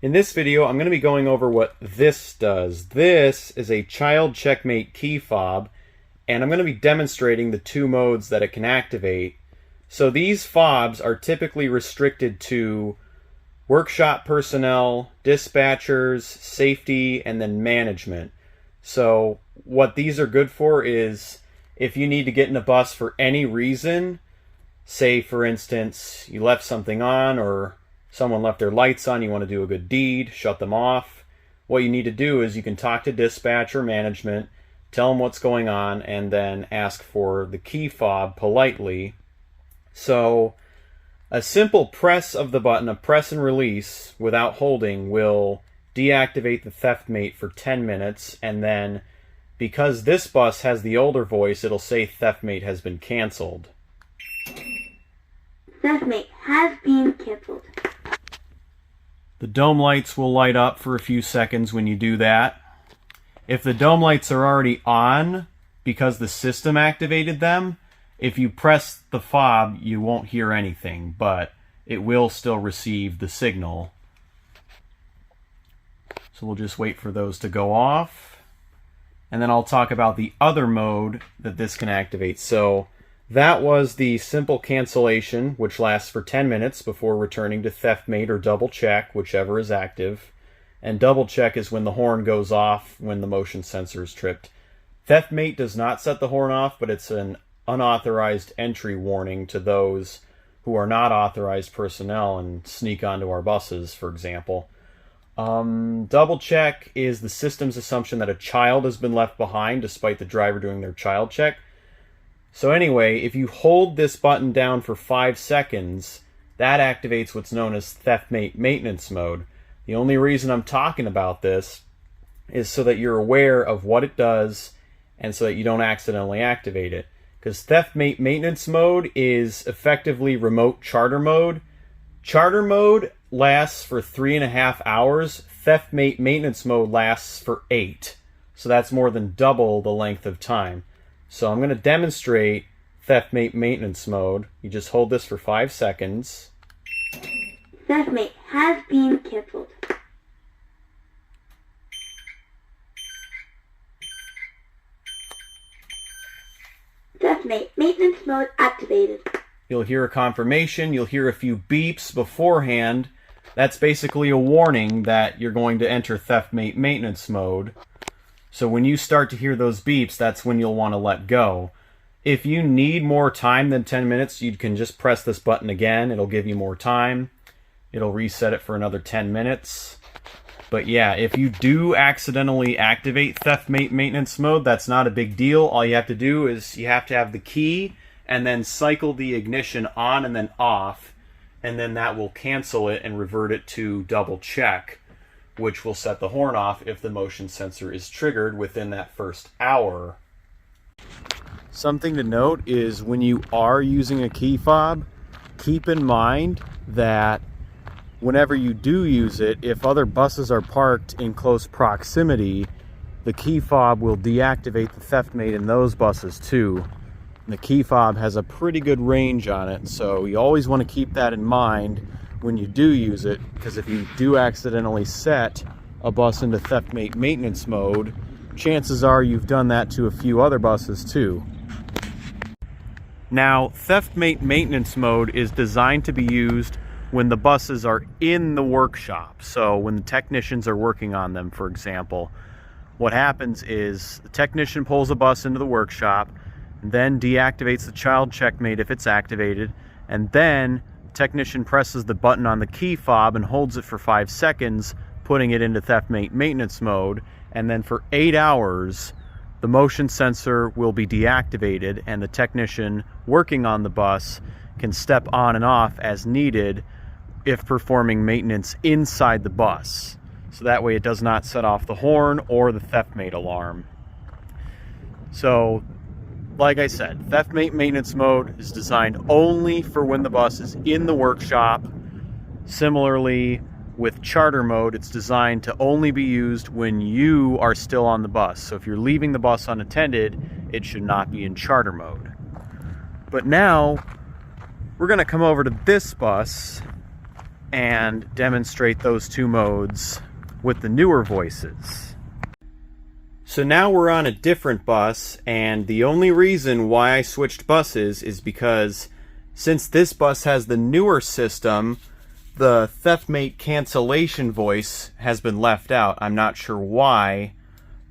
In this video, I'm going to be going over what this does. This is a child checkmate key fob, and I'm going to be demonstrating the two modes that it can activate. So these fobs are typically restricted to workshop personnel, dispatchers, safety, and then management. So what these are good for is if you need to get in a bus for any reason, say for instance you left something on or someone left their lights on, you want to do a good deed, shut them off. What you need to do is you can talk to dispatch or management, tell them what's going on, and then ask for the key fob politely. So a simple press of the button, a press and release without holding, will deactivate the theft mate for 10 minutes, and then because this bus has the older voice, it'll say theft mate has been canceled. Theft mate has been canceled. The dome lights will light up for a few seconds when you do that. If the dome lights are already on because the system activated them, if you press the fob, you won't hear anything, but it will still receive the signal. So we'll just wait for those to go off. And then I'll talk about the other mode that this can activate. So that was the simple cancellation, which lasts for 10 minutes before returning to theft mate or double check, whichever is active. And double check is when the horn goes off when the motion sensor is tripped. Theft mate does not set the horn off, but it's an unauthorized entry warning to those who are not authorized personnel and sneak onto our buses, for example. Double check is the system's assumption that a child has been left behind despite the driver doing their child check. So anyway, if you hold this button down for 5 seconds, that activates what's known as theft mate maintenance mode. The only reason I'm talking about this is so that you're aware of what it does and so that you don't accidentally activate it. Because theft mate maintenance mode is effectively remote charter mode. Charter mode lasts for 3.5 hours. Theft mate maintenance mode lasts for 8. So that's more than double the length of time. So I'm going to demonstrate theft mate maintenance mode. You just hold this for 5 seconds. Theft mate has been canceled. Theft mate maintenance mode activated. You'll hear a confirmation. You'll hear a few beeps beforehand. That's basically a warning that you're going to enter theft mate maintenance mode. So when you start to hear those beeps, that's when you'll want to let go. If you need more time than 10 minutes, you can just press this button again. It'll give you more time. It'll reset it for another 10 minutes. But yeah, if you do accidentally activate theft mate maintenance mode, that's not a big deal. All you have to do is you have to have the key and then cycle the ignition on and then off, and then that will cancel it and revert it to double check, which will set the horn off if the motion sensor is triggered within that first hour. Something to note is when you are using a key fob, keep in mind that whenever you do use it, if other buses are parked in close proximity, the key fob will deactivate the theft mate in those buses too. And the key fob has a pretty good range on it, so you always want to keep that in mind when you do use it, because if you do accidentally set a bus into theft mate maintenance mode, chances are you've done that to a few other buses too. Now, theft mate maintenance mode is designed to be used when the buses are in the workshop. So when the technicians are working on them, for example, what happens is the technician pulls a bus into the workshop, and then deactivates the child checkmate if it's activated, and then technician presses the button on the key fob and holds it for 5 seconds, putting it into theft mate maintenance mode, and then for 8 hours the motion sensor will be deactivated and the technician working on the bus can step on and off as needed if performing maintenance inside the bus. So that way it does not set off the horn or the theft mate alarm. So like I said, theft mate maintenance mode is designed only for when the bus is in the workshop. Similarly, with charter mode, it's designed to only be used when you are still on the bus. So if you're leaving the bus unattended, it should not be in charter mode. But now, we're going to come over to this bus and demonstrate those two modes with the newer voices. So now we're on a different bus, and the only reason why I switched buses is because since this bus has the newer system, the TheftMate cancellation voice has been left out. I'm not sure why,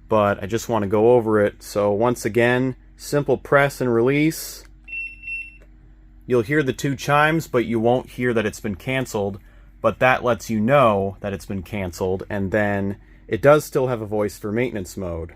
but I just want to go over it. So once again, simple press and release. You'll hear the two chimes, but you won't hear that it's been canceled, but that lets you know that it's been canceled, and then it does still have a voice for maintenance mode.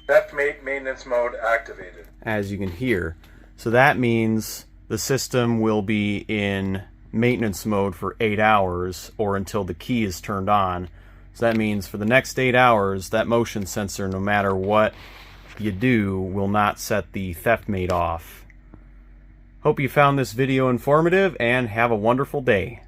TheftMate maintenance mode activated. As you can hear. So that means the system will be in maintenance mode for 8 hours, or until the key is turned on. So that means for the next 8 hours, that motion sensor, no matter what you do, will not set the TheftMate off. Hope you found this video informative, and have a wonderful day.